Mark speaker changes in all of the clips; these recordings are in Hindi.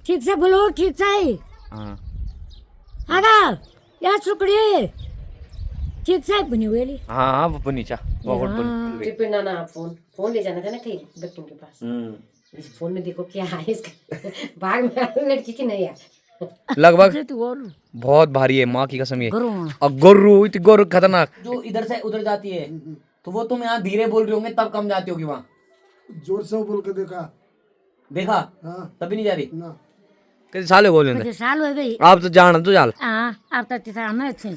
Speaker 1: ठीक से बोलो, ठीक से आगा या सुकड़ी ठीक से बनी हुई ली।
Speaker 2: हाँ वो बनी चा बहुत बनी।
Speaker 1: टिपिना ना फोन ले जाना था ना कहीं बच्चों के पास। इस फोन में देखो क्या है इसका भाग में लड़की की नहीं है
Speaker 2: लगभग बहुत भारी है, माँ की कसम ये। और गोरू इतनी गोरू खतरनाक जो इधर से उधर जाती है, तो वो तुम यहाँ धीरे बोल रहे होंगे तब कम जाती होगी, वहाँ
Speaker 3: जोर से बोल के देखा
Speaker 2: तभी नहीं जा रही
Speaker 3: ना।
Speaker 2: कितने साल हो बोले
Speaker 1: कितने साल हो गई
Speaker 2: आप तो जान तो जाल
Speaker 1: आप तो तिसा में अच्छे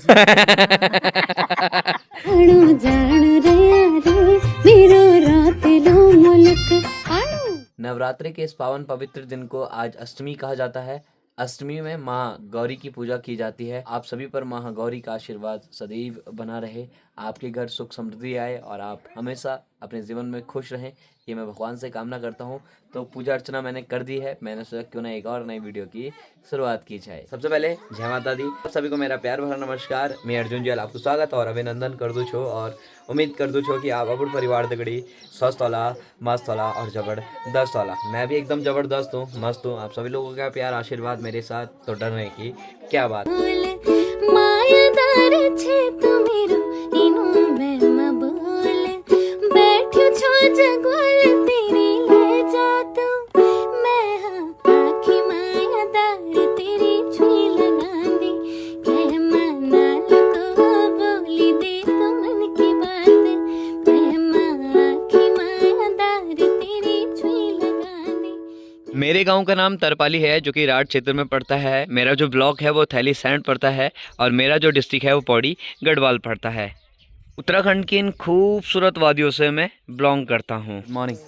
Speaker 2: नवरात्रि के इस पावन पवित्र दिन को आज अष्टमी कहा जाता है। अष्टमी में माँ गौरी की पूजा की जाती है। आप सभी पर माँ गौरी का आशीर्वाद सदैव बना रहे, आपके घर सुख समृद्धि आए और आप हमेशा अपने जीवन में खुश रहें, ये मैं भगवान से कामना करता हूँ। तो पूजा अर्चना मैंने कर दी है, मैंने सोचा क्यों ना एक और नई वीडियो की शुरुआत की जाए। सबसे पहले जय माता दी। आप सभी को मेरा प्यार भरा नमस्कार। मैं अर्जुन जैल आपको स्वागत और अभिनंदन कर दूँ छो और उम्मीद कर दूँ छो कि आप अपन परिवार दगड़ी स्वस्थ होला, मस्त होला और जबरदस्त होला। मैं भी एकदम जबरदस्त हूँ, मस्त हूँ। आप सभी लोगों का प्यार आशीर्वाद मेरे साथ तो डरने की क्या बात। मेरे गांव का नाम तरपाली है जो कि राठ क्षेत्र में पड़ता है। मेरा जो ब्लॉक है वो थैली सैंड पड़ता है और मेरा जो डिस्ट्रिक्ट है वो पौड़ी गढ़वाल पड़ता है। उत्तराखंड की इन खूबसूरत वादियों से मैं बिलोंग करता हूँ। मॉर्निंग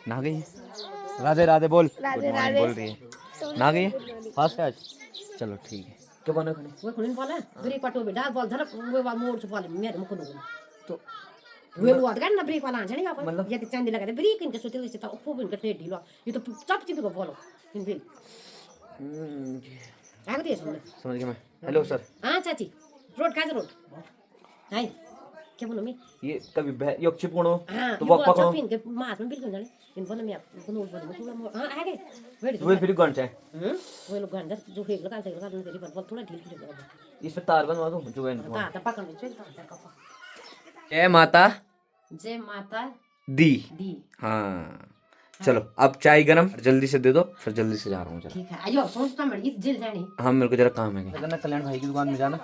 Speaker 2: ना गई राधे राधे बोल, गुड मॉर्निंग बोल रही है ना गई फास्ट आज। चलो ठीक है क्या बने खड़े
Speaker 1: वो खुलिन वाला ब्रेक पाटो में डाल बॉल धरप वो वाला मोड़ से वाले मेरे मुकुन तो वे लोग ना ब्रेक वाला जाने आप मतलब ये चांदी लगा दे ब्रेक इनके सोते से तो ऊपर इनके टेढ़ ढीलो ये तो चप चिप को फॉलो इन बिल आगे दे समझ गया मैं। Hello sir. हाँ चाची रोड का रोड हाय क्या बोलो मैं
Speaker 2: ये कभी योग चिपणो
Speaker 1: हाँ,
Speaker 2: तो वक पकड़ो
Speaker 1: इनके मास में बिल्कुल जाने इन बोलो मैं आपको नोट बोलो थोड़ा मोर हां आगे वेट
Speaker 2: वो फिर गन है
Speaker 1: वो लोग गन जो फेंक लगा तेरी बल थोड़ा ढील ढील लगा
Speaker 2: इस पे तार बनवा दूं जो है
Speaker 1: ता पकड़ में चल ता
Speaker 2: जय माता
Speaker 1: दी
Speaker 2: हाँ चलो अब चाय गरम जल्दी से दे दो, फिर जल्दी से जा रहा हूँ।
Speaker 1: ठीक है आयो सोचता मैं जेल जानी।
Speaker 2: हाँ मेरे को जरा काम है ना, कल्याण भाई की दुकान में जाना,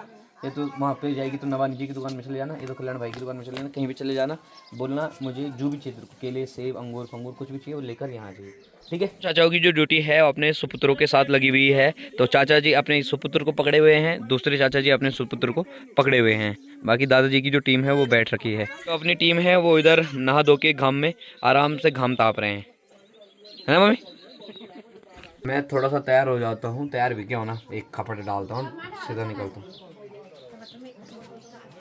Speaker 2: ये तो वहाँ पे जाएगी तो नवानी जी की दुकान में चले जाना, ये तो कल्याण भाई की दुकान में चले जाना, कहीं भी चले जाना, बोलना मुझे जो भी चाहिए, केले सेब अंगूर फंगूर कुछ भी चाहिए वो लेकर यहाँ जाइए, ठीक है। चाचाओं की जो ड्यूटी है वो अपने सुपुत्रों के साथ लगी हुई है। तो चाचा जी अपने सुपुत्र को पकड़े हुए हैं, दूसरे चाचा जी अपने सुपुत्र को पकड़े हुए हैं, बाकी दादाजी की जो टीम है वो बैठ रखी है। तो अपनी टीम है वो इधर नहा धो के घाम में आराम से घाम ताप रहे हैं, है ना मम्मी। मैं थोड़ा सा तैयार हो जाता हूँ, तैयार भी क्या होना, एक कपड़े डालता हूँ सीधा निकलता हूँ।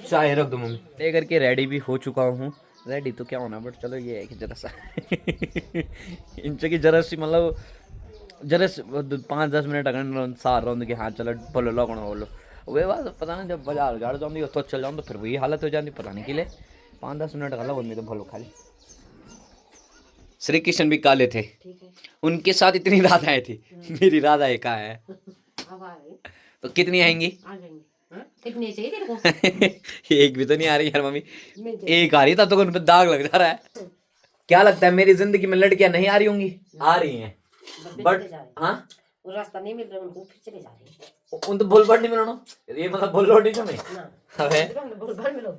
Speaker 2: चाय रख दो मम्मी। ले करके रेडी भी हो चुका हूँ, रेडी तो क्या होना बट चलो ये है कि जरा सा इंच की जरा सी मतलब जरा 5-10 मिनट अगर सार रहा हूँ कि हाँ चलो बोलो लो बोलो वे बात पता नहीं, जब बाजार झाड़ जाऊँगी तो चल जाऊँ तो फिर वही हालत हो जाती, पता नहीं कि ले 5-10 मिनट अलग होने तो भलो खाली। श्री कृष्ण भी काले थे, उनके साथ इतनी राधाएं थी, मेरी राधा एक है तो कितनी आएंगी?
Speaker 1: कितनी चाहिए तेरे को?
Speaker 2: एक भी तो नहीं आ रही यार मम्मी, एक आ रही तब तो उन पे दाग लग जा रहा है। क्या लगता है मेरी जिंदगी में लड़कियां नहीं आ रही होंगी? आ रही हैं बट हाँ
Speaker 1: रास्ता नहीं मिल रहा उनको, फिर चले जा रहे हैं।
Speaker 2: उन तो भूलभर नहीं मिलो, ये मतलब भूल रोटी तो नहीं अबे
Speaker 1: भूलभर मिलो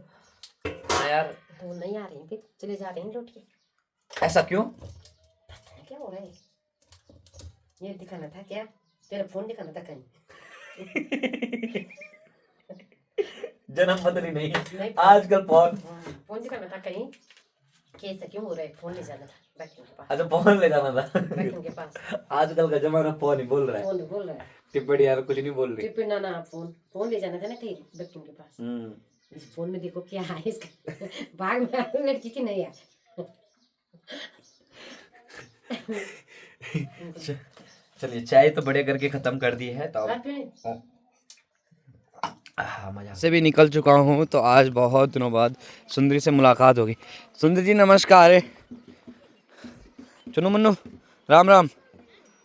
Speaker 2: यार,
Speaker 1: वो नहीं आ रहे हैं, फिर चले जा रहे हैं लौट के।
Speaker 2: ऐसा क्यों?
Speaker 1: क्या हो रहा है? ये दिखाना था क्या? तेरा फोन दिखाना था कहीं।
Speaker 2: जन्म बदली नहीं आजकल
Speaker 1: फोन दिखाना था कहीं। कैसा क्यों हो रहा है? फोन ले जाना था बैठने के पास।
Speaker 2: अच्छा फोन ले जाना था
Speaker 1: बैठने के पास।
Speaker 2: आजकल का जमाना फोन ही बोल रहा है,
Speaker 1: फोन बोल रहा है।
Speaker 2: टिप्पणी यार कुछ नहीं बोल रही।
Speaker 1: टिप्पणी ना फोन ले जाना था ना तेरे बच्चों के पास। इस फोन में देखो क्या है इसका। भाग में आ रही लड़की की नहीं है।
Speaker 2: चलिए चाय तो बढ़िया करके खत्म कर दी है, तो मजा से भी निकल चुका हूँ। तो आज बहुत दिनों बाद सुंदरी से मुलाकात होगी। सुंदरी जी नमस्कार। चुनो मन्नू राम राम,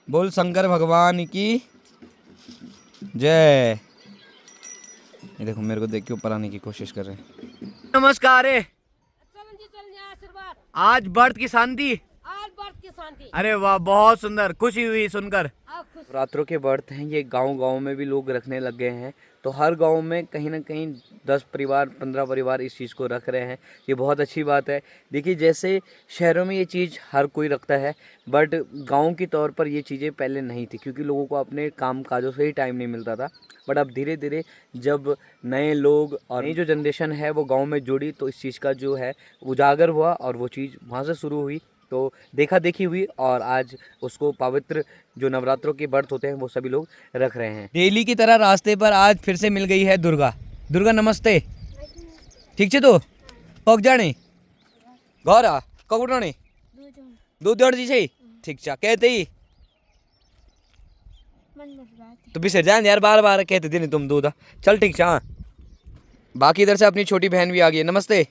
Speaker 2: बोल शंकर भगवान की जय। ये देखो मेरे को देख के ऊपर आने की कोशिश कर रहे हैं। नमस्कार। आज बर्थ की शांति। अरे वाह बहुत सुंदर, खुशी हुई सुनकर। रात्रों के बर्थ हैं ये, गांव में भी लोग रखने लग गए हैं। तो हर गांव में कहीं ना कहीं 10 परिवार 15 परिवार इस चीज़ को रख रहे हैं। ये बहुत अच्छी बात है। देखिए जैसे शहरों में ये चीज़ हर कोई रखता है, बट गांव के तौर पर ये चीज़ें पहले नहीं थी, क्योंकि लोगों को अपने काम काजों से ही टाइम नहीं मिलता था। बट अब धीरे धीरे जब नए लोग और नई जो जनरेशन है वो गाँव में जुड़ी, तो इस चीज़ का जो है उजागर हुआ और वो चीज़ वहाँ से शुरू हुई। तो देखा देखी हुई और आज उसको पवित्र जो नवरात्रों के व्रत होते हैं वो सभी लोग रख रहे हैं। डेली की तरह रास्ते पर आज फिर से मिल गई है दुर्गा। दुर्गा नमस्ते। ठीक है तो पक जाने गौरा कब उठाने दूध दौड़ जी सही ठीक चा कहते ही तो बिसर जाए यार, बार बार कहते थे नहीं तुम दूध। चल ठीक चा। बाकी इधर से अपनी छोटी बहन भी आ गई है। नमस्ते।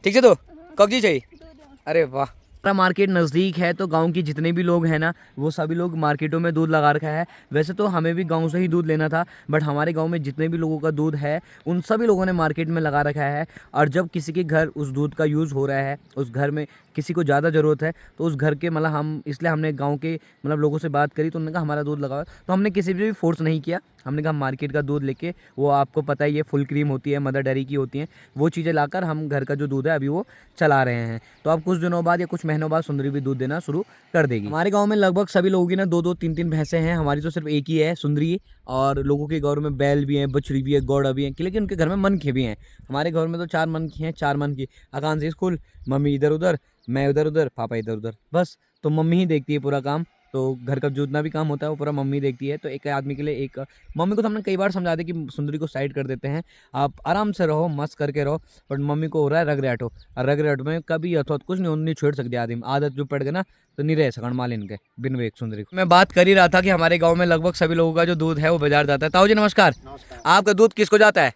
Speaker 2: ठीक है तो कब जी चाहिए। अरे वाह। मार्केट नज़दीक है तो गांव के जितने भी लोग हैं ना वो सभी लोग मार्केटों में दूध लगा रखा है। वैसे तो हमें भी गांव से ही दूध लेना था, बट हमारे गांव में जितने भी लोगों का दूध है उन सभी लोगों ने मार्केट में लगा रखा है। और जब किसी के घर उस दूध का यूज़ हो रहा है, उस घर में किसी को ज़्यादा ज़रूरत है, तो उस घर के मतलब हम इसलिए हमने गाँव के मतलब लोगों से बात करी तो उन्होंने कहा हमारा दूध लगाओ। तो हमने किसी भी फोर्स नहीं किया, हमने कहा मार्केट का दूध लेके, वो आपको पता ही है फुल क्रीम होती है, मदर डेयरी की होती हैं, वो चीज़ें लाकर हम घर का जो दूध है अभी वो चला रहे हैं। तो अब कुछ दिनों बाद या कुछ महीनों बाद सुंदरी भी दूध देना शुरू कर देगी। हमारे गांव में लगभग सभी लोगों की ना 2-2 3-3 भैंसें हैं। हमारी तो सिर्फ एक ही है सुंदरी, और लोगों के घर में बैल भी हैं, बछड़ी भी है, गौड़ा भी है, लेकिन उनके घर में मनखे भी हैं। हमारे घर में तो 4 मनखी हैं, 4 मनखी आकांश स्कूल, मम्मी इधर उधर, मैं उधर उधर, पापा इधर उधर, बस। तो मम्मी ही देखती है पूरा काम। तो घर का जितना भी काम होता है वो पूरा मम्मी देखती है। तो एक आदमी के लिए एक मम्मी को तो हमने कई बार समझा दिया कि सुंदरी को साइड कर देते हैं, आप आराम से रहो, मस्त करके रहो। बट मम्मी को हो रहा है रग रैट हो, और रग रैट में कभी अथवा कुछ नहीं छोड़ सकते आदमी। आदत जो पड़ गए ना तो नहीं रह सकन माल इनके बिन वेक सुंदरी को। मैं बात कर ही रहा था कि हमारे गाँव में लगभग सभी लोगों का जो दूध है वो बाजार जाता है। ताऊ जी नमस्कार। आपका दूध किसको जाता है।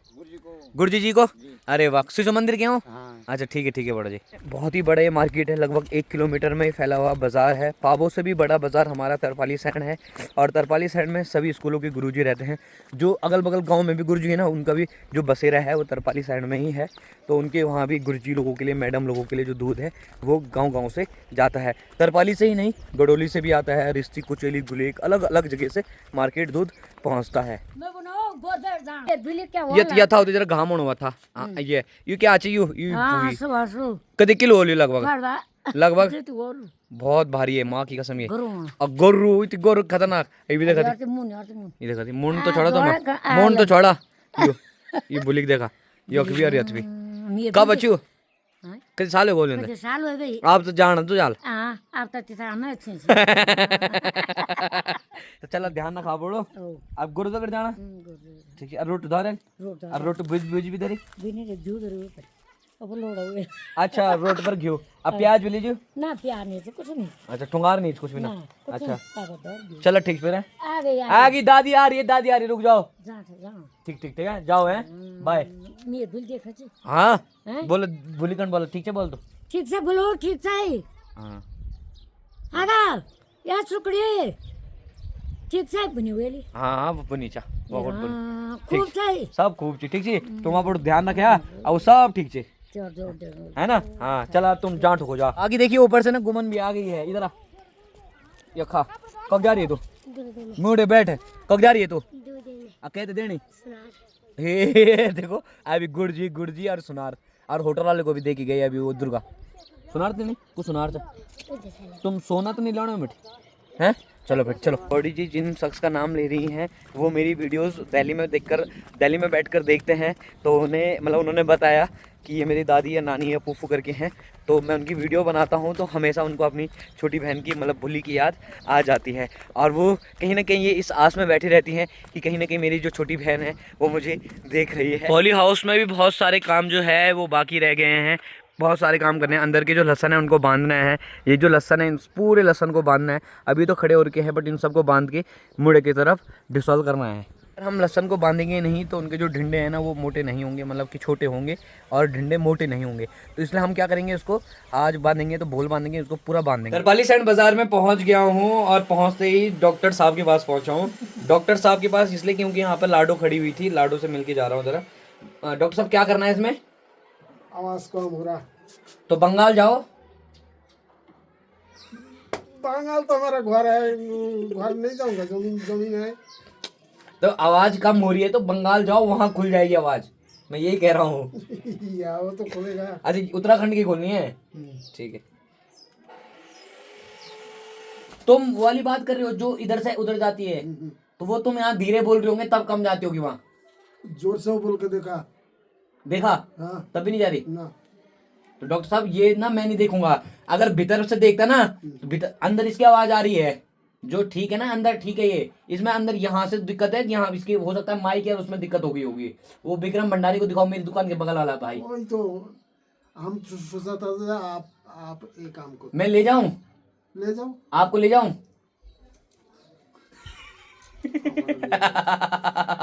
Speaker 2: गुरुजी जी को। अरे वाह, शिशु मंदिर के हो। अच्छा ठीक है बड़ा जी। बहुत ही बड़ा ये मार्केट है, लगभग 1 किलोमीटर में फैला हुआ बाजार है। पावों से भी बड़ा बाजार हमारा तरपाली साइड है, और तरपाली साइड में सभी स्कूलों के गुरुजी रहते हैं। जो अगल बगल गांव में भी गुरुजी है ना, उनका भी जो बसेरा है वो तरपाली साइड में ही है। तो उनके वहाँ भी गुरुजी लोगों के लिए, मैडम लोगों के लिए जो दूध है वो गाँव से जाता है। तरपाली से ही नहीं, गडोली से भी आता है, रिश्ती, कुचेली, गुलेक, अलग अलग जगह से मार्केट दूध पहुँचता है। ये था जरा घाम हुआ था। ये क्या चाहिए कदे किलो हो लगभग बहुत भारी है, माँ की कसम। ये गोरु खतरनाक। ये देखा मुंड तो छोड़ा, तो मुंड तो छोड़ा। ये बुलिक देखा, ये भी और भी कब अच्छी कितने साल हो गए आप तो जान तो चाल तो चलो ध्यान रखा बोलो। अब गुरुद्वारा जाना ठीक है। रोट उधार रोट बुझ भी धरी। अच्छा रोट पर घियो। अब प्याज भी लीजिए ना। प्याज नहीं कुछ नहीं। अच्छा ठुंगार नहीं कुछ भी ना। अच्छा चलो ठीक फिर आ गई दादी आ रही है, दादी आ रही, रुक जाओ। ठीक है जाओ है बाय। हाँ बोलो बोली कौन बोलो ठीक से बोल दो। ठीक से बोलो ठीक से। हाँ या सुकड़ी ठीक से बनी हुई। हाँ वो बनी चा खूब चाहिए, सब खूब चाहिए ठीक है। तुम आप ध्यान रखे अब सब ठीक है है ना। हाँ चला तुम जांट हो जाओ। आगे देखिए ऊपर से ना गुमन भी आ गई है। इधर ये खा कब जा रही है तू। मुड़े बैठ कब जा रही है तू। कहते देनी देखो अभी गुड़जी और सुनार और होटल वाले को भी देखी गई अभी वो दुर्गा। सुनार तो नहीं कुछ सुनार तुम सोना तो नहीं लाने मिठी है। चलो फिर चलो। बॉडी जी जिन शख्स का नाम ले रही हैं वो मेरी वीडियोस दिल्ली में बैठकर देखते हैं। तो उन्हें मतलब उन्होंने बताया कि ये मेरी दादी या नानी या फूफू करके हैं, तो मैं उनकी वीडियो बनाता हूँ तो हमेशा उनको अपनी छोटी बहन की मतलब भूली की याद आ जाती है। और वो कहीं ना कहीं ये इस आस में बैठी रहती हैं कि कहीं ना कहीं मेरी जो छोटी बहन है वो मुझे देख रही है। पॉली हाउस में भी बहुत सारे काम जो है वो बाकी रह गए हैं, बहुत सारे काम करने हैं। अंदर के जो लहसन है उनको बांधना है, ये जो लहसन है इन पूरे लहसन को बांधना है। अभी तो खड़े हो रखे हैं बट इन सबको बांध के मुड़े की तरफ डिसॉल्व करना है। अगर हम लहसन को बांधेंगे नहीं तो उनके जो ढिंडे हैं ना वो मोटे नहीं होंगे, मतलब कि छोटे होंगे और ढिंडे मोटे नहीं होंगे। तो इसलिए हम क्या करेंगे, इसको आज बांधेंगे तो भोल बांधेंगे, इसको पूरा बांधेंगे। तरपाली सैंड बाजार में पहुंच गया हूँ और पहुंचते ही डॉक्टर साहब के पास पहुंचा हूँ। डॉक्टर साहब के पास इसलिए क्योंकि यहाँ पर लाडो खड़ी हुई थी, लाडो से मिल के जा रहा हूँ जरा। डॉक्टर साहब क्या करना है इसमें?
Speaker 3: आवाज कम हो रहा।
Speaker 2: तो बंगाल जाओ।
Speaker 3: बंगाल तो हमारा घर है, घर नहीं जाऊंगा, जमीन है।
Speaker 2: तो आवाज कम हो रही है तो बंगाल जाओ, वहां खुल जाएगी आवाज, मैं यही कह रहा हूँ।
Speaker 3: वो तो खुलेगा।
Speaker 2: अच्छा उत्तराखंड की खोलनी है, ठीक है। तुम वो वाली बात कर रहे हो जो इधर से उधर जाती है, तो वो तुम यहाँ धीरे बोल रहे होंगे तब कम जाती होगी, वहां
Speaker 3: जोर से बोल के देखा।
Speaker 2: हाँ तब भी नहीं जा रही
Speaker 3: ना।
Speaker 2: तो डॉक्टर साहब ये ना मैं नहीं देखूंगा। अगर भीतर से देखता ना तो भीतर अंदर इसकी आवाज आ रही है जो ठीक है ना, अंदर ठीक है। ये इसमें अंदर यहाँ से दिक्कत है, यहाँ इसकी हो सकता है माइक है उसमें दिक्कत हो गई होगी। वो विक्रम भंडारी को दिखाओ, मेरी दुकान के बगल वाला भाई।
Speaker 3: वही तो हम सोचा था आप एक काम को
Speaker 2: मैं ले जाऊं,
Speaker 3: ले जाओ,
Speaker 2: आपको ले जाऊं।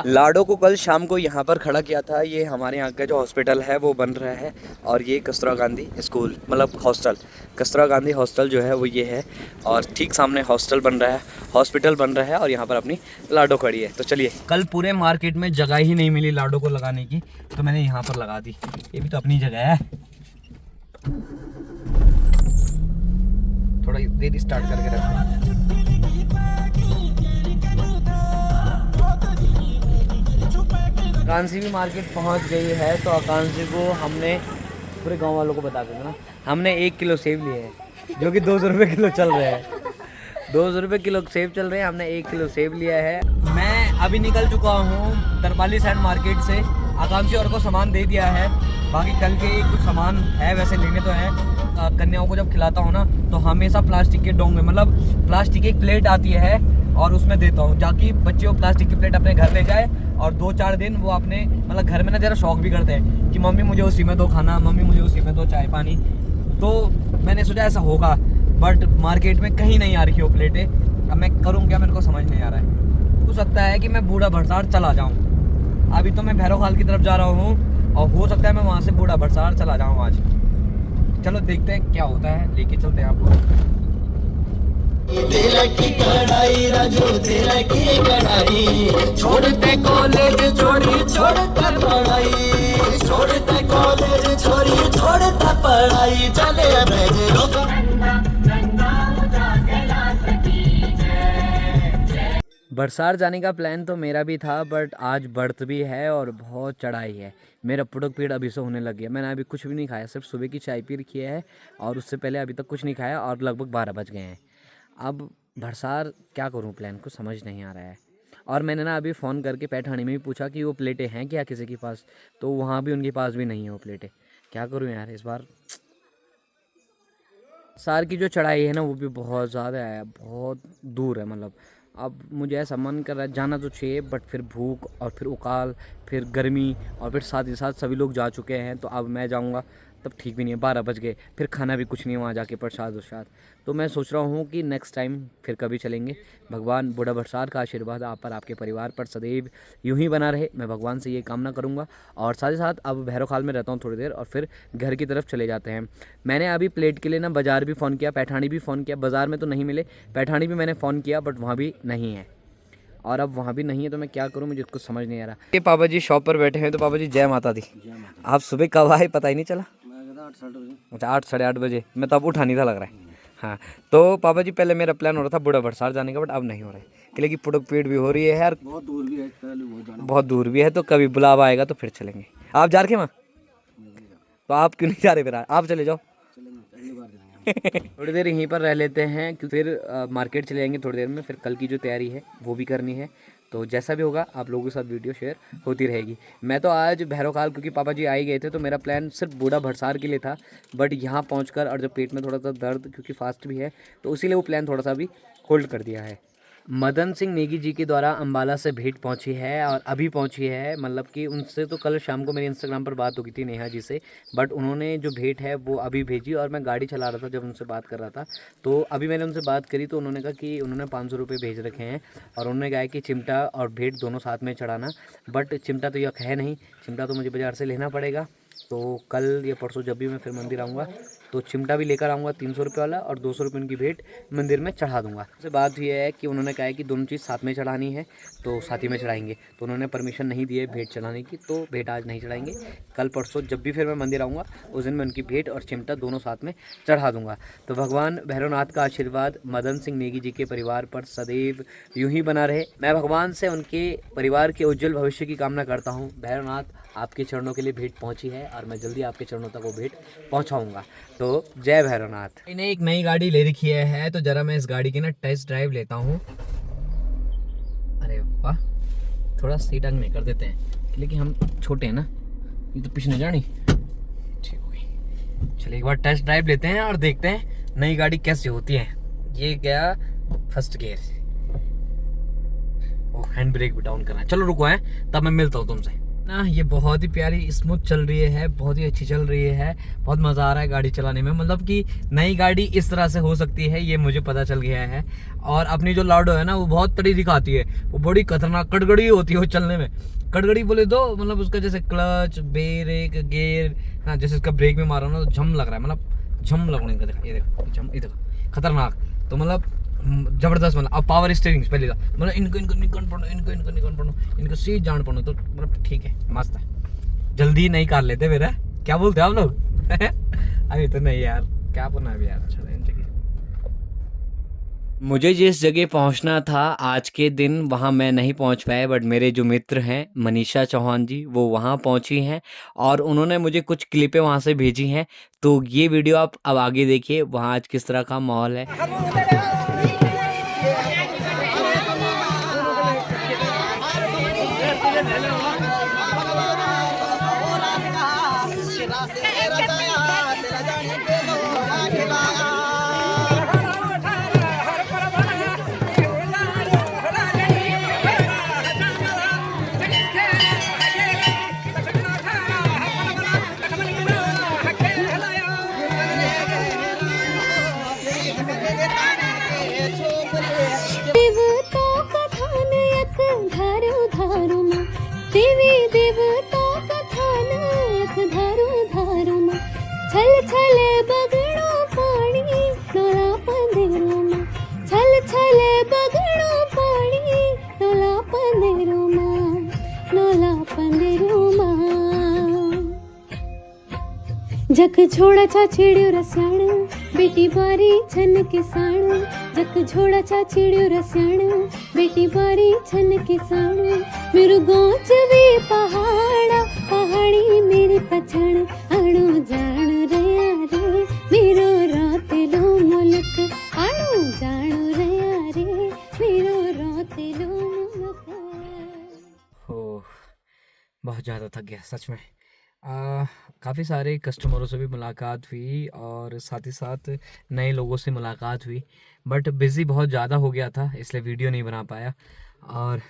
Speaker 2: लाडो को कल शाम को यहाँ पर खड़ा किया था। ये हमारे यहाँ का जो हॉस्पिटल है वो बन रहा है और ये कस्तूरबा गांधी स्कूल मतलब हॉस्टल, कस्तूरबा गांधी हॉस्टल जो है वो ये है। और ठीक सामने हॉस्टल बन रहा है, हॉस्पिटल बन रहा है और यहाँ पर अपनी लाडो खड़ी है। तो चलिए, कल पूरे मार्केट में जगह ही नहीं मिली लाडो को लगाने की तो मैंने यहाँ पर लगा दी। ये भी तो अपनी जगह है। थोड़ा देर स्टार्ट करके रखते हैं। आकांक्षी भी मार्केट पहुंच गई है तो आकांक्षी को हमने पूरे गांव वालों को बता देना, हमने 1 किलो सेब लिए हैं जो कि 200 रुपये किलो चल रहे हैं। 200 रुपये किलो सेब चल रहे हैं, हमने 1 किलो सेब लिया है। मैं अभी निकल चुका हूँ तरपाली सैंड मार्केट से। आकांक्षी और को सामान दे दिया है, बाकी कल के कुछ सामान है वैसे लेने तो है। कन्याओं को जब खिलाता हूँ ना तो हमेशा प्लास्टिक के डोंगे मतलब प्लास्टिक की एक प्लेट आती है और उसमें देता हूँ ताकि बच्चे वो प्लास्टिक की प्लेट अपने घर ले जाए और 2-4 दिन वो अपने मतलब घर में ना ज़रा शौक भी करते हैं कि मम्मी मुझे उसी में दो खाना, मम्मी मुझे उसी में दो चाय पानी। तो मैंने सोचा ऐसा होगा बट मार्केट में कहीं नहीं आ रही वो प्लेटें। अब मैं करूँ क्या, मेरे को समझ नहीं आ रहा है। हो सकता है कि मैं बूढ़ा भरसार चला जाऊँ। अभी तो मैं भैरव खाल की तरफ जा रहा हूँ और हो सकता है मैं वहाँ से बूढ़ा भरसार चला जाऊँ आज। चलो देखते हैं क्या होता है, लेके चलते हैं आपको।
Speaker 4: की कढ़ाई राजू तेरा की कढ़ाई, छोड़ते कॉलेज छोड़ी छोड़ते पढ़ाई, छोड़ते कॉलेज छोड़ी छोड़ते पढ़ाई, चले
Speaker 2: बरसार जाने का प्लान तो मेरा भी था बट आज व्रत भी है और बहुत चढ़ाई है। मेरा पुटक पीड़ अभी से होने लग गया। मैंने अभी कुछ भी नहीं खाया, सिर्फ सुबह की चाय पी रखी है और उससे पहले अभी तक कुछ नहीं खाया और लगभग 12 बज गए हैं। अब बरसार क्या करूं, प्लान को समझ नहीं आ रहा है। और मैंने ना अभी फ़ोन करके पैठानी में भी पूछा कि वो प्लेटें हैं क्या किसी के पास, तो वहाँ भी उनके पास भी नहीं है वो प्लेटें। क्या करूँ यार, इस बार सार की जो चढ़ाई है ना वो भी बहुत ज़्यादा है, बहुत दूर है। मतलब अब मुझे ऐसा मन कर रहा है जाना तो चाहिए बट फिर भूख और फिर उकाल फिर गर्मी और फिर साथ ही साथ सभी लोग जा चुके हैं तो अब मैं जाऊंगा तब ठीक भी नहीं है। 12 बज गए, फिर खाना भी कुछ नहीं है वहाँ जाके प्रसाद उरसाद। तो मैं सोच रहा हूँ कि नेक्स्ट टाइम फिर कभी चलेंगे। भगवान बूढ़ा भरसार का आशीर्वाद आप पर आपके परिवार पर सदैव यूं ही बना रहे, मैं भगवान से ये कामना करूँगा। और साथ ही साथ अब भैरव खाल में रहता हूँ थोड़ी देर और फिर घर की तरफ चले जाते हैं। मैंने अभी प्लेट के लिए ना बाज़ार भी फ़ोन किया, पैठानी भी फ़ोन किया। बाज़ार में तो नहीं मिले, पैठानी भी मैंने फ़ोन किया बट वहाँ भी नहीं है। और अब वहाँ भी नहीं है तो मैं क्या करूँ, मुझे कुछ समझ नहीं आ रहा। ये पापा जी शॉप पर बैठे हैं। तो पापा जी जय माता दी। आप सुबह कब आए पता ही नहीं चला? अच्छा 8 साढ़े 8 बजे। मैं तो अब उठा नहीं था लग रहा है। हाँ तो पापा जी पहले मेरा प्लान हो रहा था बूढ़ा भरसार जाने का बट अब नहीं हो रहा है क्योंकि पुटक पीड़ भी हो रही है यार, बहुत दूर भी है। तो कभी बुलावा आएगा तो फिर चलेंगे। आप जा रहे वहाँ? तो आप क्यों नहीं जा रहे? फिर आप चले जाओ। थोड़ी देर यहीं पर रह लेते हैं क्योंकि फिर मार्केट चले जाएंगे थोड़ी देर में। फिर कल की जो तैयारी है वो भी करनी है तो जैसा भी होगा आप लोगों के साथ वीडियो शेयर होती रहेगी। मैं तो आज भैरवकाल क्योंकि पापा जी आ ही गए थे तो मेरा प्लान सिर्फ बूढ़ा भरसार के लिए था, बट यहाँ पहुँचकर और जब पेट में थोड़ा सा दर्द क्योंकि फास्ट भी है तो इसीलिए वो प्लान थोड़ा सा भी होल्ड कर दिया है। मदन सिंह नेगी जी के द्वारा अम्बाला से भेंट पहुंची है और अभी पहुंची है, मतलब कि उनसे तो कल शाम को मेरी इंस्टाग्राम पर बात हो गई थी नेहा जी से, बट उन्होंने जो भेंट है वो अभी भेजी और मैं गाड़ी चला रहा था जब उनसे बात कर रहा था। तो अभी मैंने उनसे बात करी तो उन्होंने कहा कि उन्होंने 500 रुपये भेज रखे हैं और उन्होंने कहा कि चिमटा और भेंट दोनों साथ में चढ़ाना, बट चिमटा तो यह है नहीं, चिमटा तो मुझे बाज़ार से लेना पड़ेगा। तो कल या परसों जब भी मैं फिर मंदिर आऊँगा तो चिमटा भी लेकर आऊँगा 300 रुपये वाला और 200 रुपये उनकी भेंट मंदिर में चढ़ा दूँगा। उससे बात ये है कि उन्होंने कहा है कि दोनों चीज़ साथ में चढ़ानी है तो साथ ही में चढ़ाएंगे, तो उन्होंने परमिशन नहीं दी है भेंट चढ़ाने की, तो भेंट आज नहीं चढ़ाएंगे। कल परसों जब भी फिर मैं मंदिर आऊँगा उस दिन मैं उनकी भेंट और चिमटा दोनों साथ में चढ़ा दूँगा। तो भगवान भैरवनाथ का आशीर्वाद मदन सिंह नेगी जी के परिवार पर सदैव यूँ ही बना रहे। मैं भगवान से उनके परिवार के उज्जवल भविष्य की कामना करता हूँ। भैरवनाथ आपके चरणों के लिए भेंट पहुंची है और मैं जल्दी आपके चरणों तक वो भेंट पहुंचाऊंगा। तो जय भैरवनाथ। इन्हें एक नई गाड़ी ले रखी है तो जरा मैं इस गाड़ी की ना टेस्ट ड्राइव लेता हूँ। अरे वाह, थोड़ा सीट अंग में कर देते हैं लेकिन हम छोटे हैं ना, ये तो पीछे नहीं जानी। ठीक हो गई, चलिए एक बार टेस्ट ड्राइव लेते हैं और देखते हैं नई गाड़ी कैसी होती है। ये गया फर्स्ट गियर, हैंड ब्रेक भी डाउन करना है। चलो रुको है तब मैं मिलता हूँ तुमसे ना। ये बहुत ही प्यारी स्मूथ चल रही है, बहुत ही अच्छी चल रही है, बहुत मज़ा आ रहा है गाड़ी चलाने में। मतलब कि नई गाड़ी इस तरह से हो सकती है ये मुझे पता चल गया है। और अपनी जो लाडो है ना वो बहुत तड़ी दिखाती है, वो बड़ी खतरनाक कड़गड़ी होती है वो चलने में। कड़गड़ी बोले तो मतलब उसका जैसे क्लच ब्रेक गेयर ना, जैसे इसका ब्रेक में मारा ना तो झम लग रहा है, मतलब झम लगने का। देखा ये देखो झम, ये देखो खतरनाक। तो मतलब जबरदस्त, मतलब अब पावर स्टीयरिंग पहले था, मतलब इनको निकन पड़ो इनको सीट जान पड़ो तो मतलब ठीक है, मस्त है। जल्दी नहीं कर लेते मेरा, क्या बोलते हैं आप लोग? अभी तो नहीं यार, क्या बोलना अभी यार। अच्छा मुझे जिस जगह पहुंचना था आज के दिन वहां मैं नहीं पहुंच पाया, बट मेरे जो मित्र हैं मनीषा चौहान जी वो वहां पहुंची हैं और उन्होंने मुझे कुछ क्लिपें वहां से भेजी हैं। तो ये वीडियो आप अब आगे देखिए वहां आज किस तरह का माहौल है।
Speaker 5: जक छोड़ा चा छिड़ियो रस्याण बेटी बारी छन किसान, जक छोड़ा चा छिड़ियो रस्याण बेटी बारी छन किसान। मेरू गाँव भी पहाड़ा पहाड़ी मेरी पछाण आणो जान रया रे मेरो रातेलो मुल्क आणो जान रया रे मेरो रातेलो मुल्क।
Speaker 2: हो बहुत ज़्यादा थक गया सच में। काफ़ी सारे कस्टमरों से भी मुलाकात हुई और साथ ही साथ नए लोगों से मुलाकात हुई, बट बिज़ी बहुत ज़्यादा हो गया था इसलिए वीडियो नहीं बना पाया। और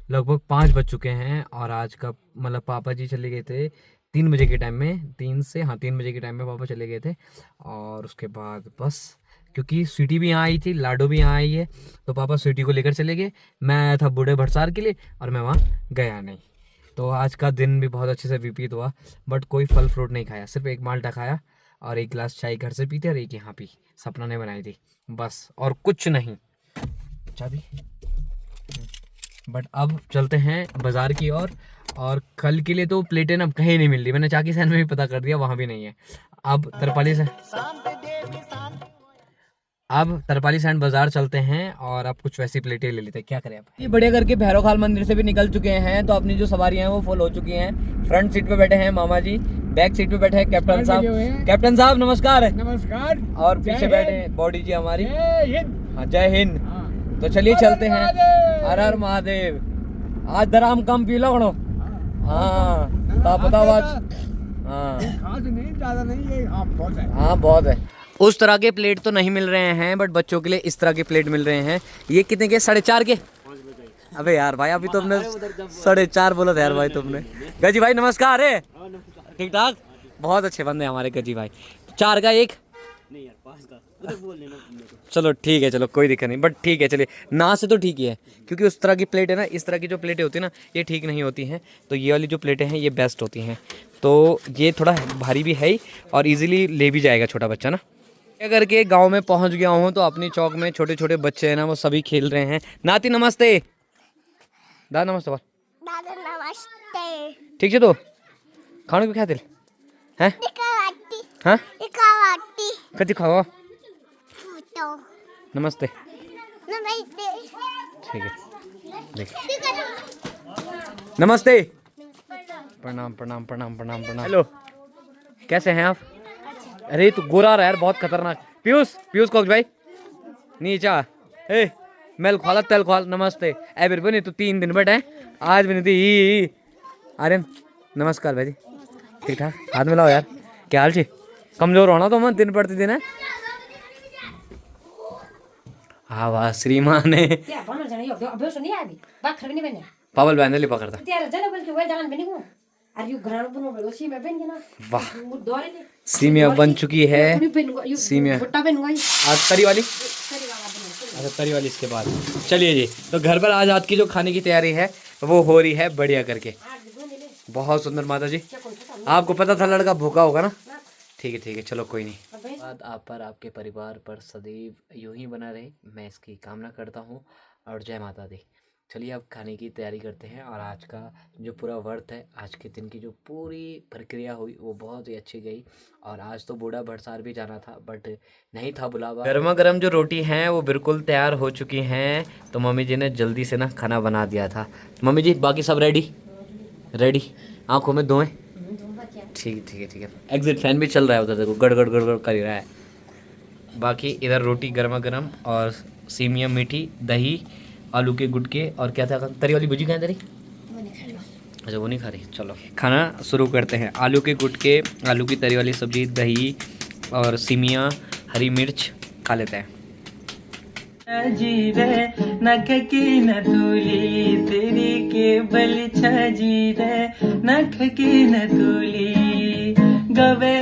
Speaker 2: लगभग 5 बज चुके हैं और आज का मतलब पापा जी चले गए थे 3 बजे के टाइम में, 3 बजे के टाइम में पापा चले गए थे। और उसके बाद बस क्योंकि स्वीटी भी यहाँ आई थी, लाडो भी यहाँ आई है, तो पापा स्वीटी को लेकर चले गए। मैं आया था बूढ़े भरसार के लिए और मैं वहाँ गया नहीं। तो आज का दिन भी बहुत अच्छे से व्यतीत हुआ, बट कोई फल फ्रूट नहीं खाया, सिर्फ एक माल्टा खाया और एक गिलास चाय घर से पीते और एक यहाँ पी, सपना ने बनाई थी बस, और कुछ नहीं। चाबी। बट अब चलते हैं बाज़ार की ओर और कल के लिए तो प्लेटें अब कहीं नहीं मिल रही। मैंने चाकी सहन में भी पता कर दिया, वहाँ भी नहीं है। अब तरपाली सैंड बाजार चलते हैं और अब कुछ वैसी प्लेटें ले लेते हैं। क्या करें अब। ये बढ़िया करके भैरवखाल मंदिर से भी निकल चुके हैं, तो अपनी जो सवारियां हैं वो फुल हो चुकी हैं। फ्रंट सीट पे बैठे हैं मामा जी, बैक सीट पे बैठे हैं कैप्टन साहब। कैप्टन साहब नमस्कार।
Speaker 3: नमस्कार।
Speaker 2: और पीछे बैठे हैं बॉडी जी हमारी। हाँ जय हिंद। तो चलिए चलते हैं। हर हर महादेव। आज दराम कम पी लो गणो। हाँ बताओ आज। हाँ
Speaker 3: खास नहीं, ज्यादा नहीं, ये हाँ बहुत है।
Speaker 2: हाँ बहुत है। उस तरह के प्लेट तो नहीं मिल रहे हैं, बट बच्चों के लिए इस तरह के प्लेट मिल रहे हैं। ये कितने के? 4.5 के। अबे यार भाई अभी तो हमने 4.5 बोला था यार भाई तुमने। गजी भाई नमस्कार है। ठीक ठाक, बहुत अच्छे बंदे हमारे गजी भाई। 4 का एक नहीं यार, 5 का बोल लेना। चलो ठीक है, चलो कोई दिक्कत नहीं, बट ठीक है चलिए ना से तो ठीक ही है, क्योंकि उस तरह की प्लेट है ना, इस तरह की जो प्लेटें होती है ना ये ठीक नहीं होती हैं। तो ये वाली जो प्लेटें हैं ये बेस्ट होती हैं। तो ये थोड़ा भारी भी है ही और इजीली ले भी जाएगा छोटा बच्चा ना। अगर के गांव में पहुंच गया हूं तो अपनी चौक में छोटे छोटे बच्चे हैं ना वो सभी खेल रहे हैं। नाती नमस्ते। दादा नमस्ते बोल।
Speaker 6: दादा नमस्ते।
Speaker 2: ठीक है तो खाने को क्या दिल हैं? हाँ कति खाओ। नमस्ते। ठीक है देख। नमस्ते। प्रणाम प्रणाम प्रणाम प्रणाम प्रणाम। हेलो कैसे हैं आप? अरे तू गोरा रहा यार, बहुत खतरनाक। पीयूष कोक भाई नीचा ए मेल खोला तेल खोल। नमस्ते ए बिर बनी तू 3 दिन बैठे आज भी नहीं थी। आर्यन नमस्कार भाई जी। ठीक ठाक, हाथ मिलाओ यार। क्या हाल छी? कमजोर होना तो मन दिन प्रतिदिन है। हाँ वाह श्रीमान है। पावल बहने पकड़ता। वाह सीमिया बन चुकी है। सीमिया आज तरी वाली। अच्छा तरी वाली इसके बाद। चलिए जी, तो घर पर आज रात की जो खाने की तैयारी है वो हो रही है बढ़िया करके। बहुत सुंदर माता जी। आपको पता था लड़का भूखा होगा ना? ठीक है चलो कोई नहीं। बात आप पर आपके परिवार पर सदैव यूं ही बना रहे, मैं इसकी कामना करता हूँ। और जय माता दी। चलिए अब खाने की तैयारी करते हैं। और आज का जो पूरा व्रत है, आज के दिन की जो पूरी प्रक्रिया हुई वो बहुत ही अच्छी गई। और आज तो बूढ़ा भरसार भी जाना था बट नहीं था बुलावा। गर्मा गर्म जो रोटी हैं वो बिल्कुल तैयार हो चुकी हैं। तो मम्मी जी ने जल्दी से ना खाना बना दिया था। मम्मी जी बाकी सब रेडी? आँखों में धोएं। ठीक है। एग्जिट फैन भी चल रहा है उधर, देखो गड़ गड़ कर ही रहा है। बाकी इधर रोटी गर्मा गर्म और सीमिया मीठी, दही, आलू के गुटके और क्या था तरी वाली भुजी कहाँ तेरी? अच्छा वो नहीं खा रही। चलो खाना शुरू करते हैं। आलू के गुटके, आलू की तरी वाली सब्जी, दही और सीमिया, हरी मिर्च खा लेते हैं।
Speaker 4: जी रे नख की न धूली तेरी केवल छजी रे नख की न धूली गवे